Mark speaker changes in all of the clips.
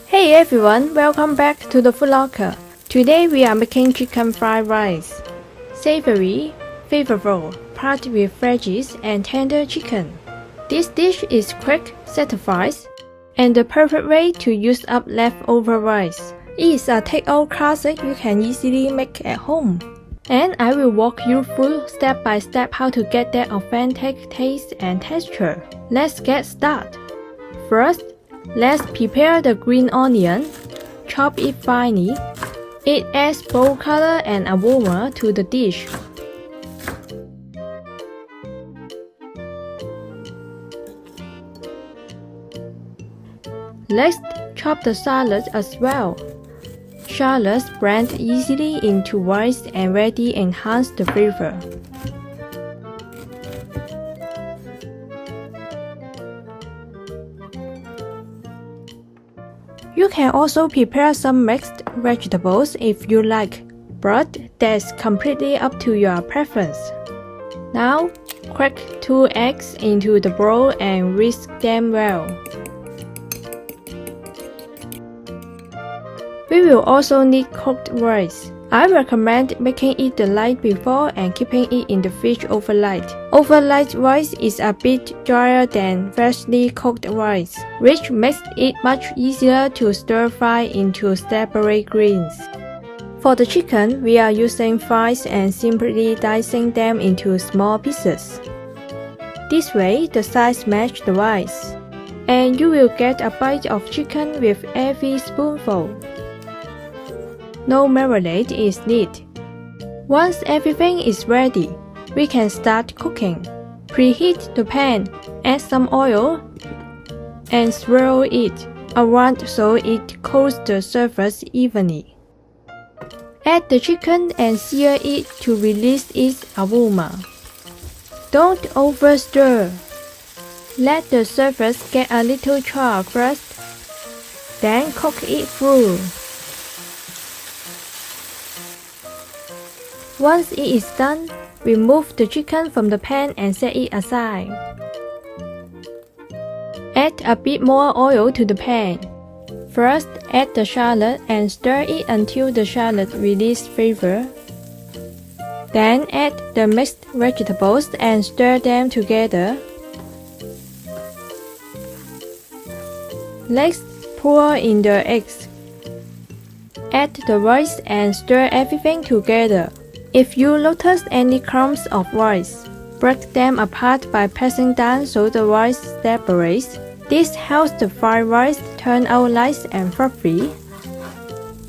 Speaker 1: Hey everyone, welcome back to the Food Locker. Today we are making chicken fried rice. Savory, flavorful, packed with veggies and tender chicken. This dish is quick, satisfies, and the perfect way to use up leftover rice. It is a take-out classic you can easily make at home. And I will walk you through step by step how to get that authentic taste and texture. Let's get started. First, let's prepare the green onion. Chop it finely. It adds bold color and aroma to the dish. Next, chop the shallot as well. Shallots blend easily into rice and ready enhance the flavor. You can also prepare some mixed vegetables if you like, but that's completely up to your preference. Now, crack 2 eggs into the bowl and whisk them well. We will also need cooked rice. I recommend making it the night before and keeping it in the fridge overnight. Overnight rice is a bit drier than freshly cooked rice, which makes it much easier to stir fry into savory greens. For the chicken, we are using thighs and simply dicing them into small pieces. This way, the size matches the rice, and you will get a bite of chicken with every spoonful. No marinade is needed. Once everything is ready, we can start cooking. Preheat the pan, add some oil, and swirl it around so it coats the surface evenly. Add the chicken and sear it to release its aroma. Don't over stir. Let the surface get a little char first, then cook it through. Once it is done, remove the chicken from the pan and set it aside. Add a bit more oil to the pan. First, add the shallot and stir it until the shallot releases flavor. Then add the mixed vegetables and stir them together. Next, pour in the eggs. Add the rice and stir everything together. If you notice any crumbs of rice, break them apart by pressing down so the rice separates. This helps the fried rice turn out nice and fluffy.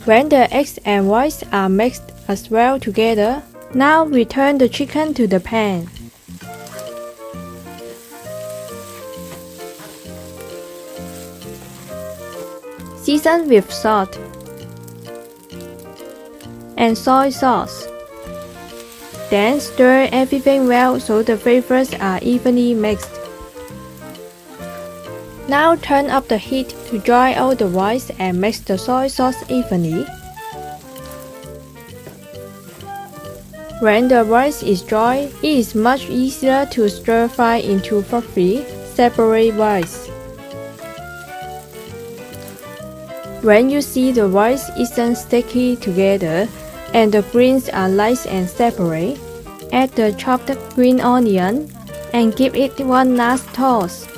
Speaker 1: When the eggs and rice are mixed as well together, now return the chicken to the pan. Season with salt and soy sauce. Then stir everything well so the flavors are evenly mixed. Now turn up the heat to dry out the rice and mix the soy sauce evenly. When the rice is dry, it is much easier to stir fry into fluffy, savory rice. When you see the rice isn't sticky together, and the greens are nice and savory, add the chopped green onion and give it one last toss.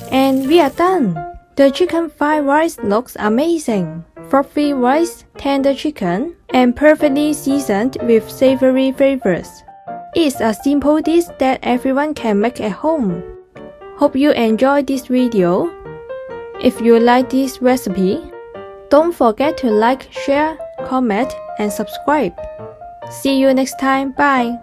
Speaker 1: And we are done! The chicken fried rice looks amazing! Fluffy rice, tender chicken, and perfectly seasoned with savory flavors. It's a simple dish that everyone can make at home. Hope you enjoyed this video. If you like this recipe, don't forget to like, share, comment, and subscribe. See you next time. Bye.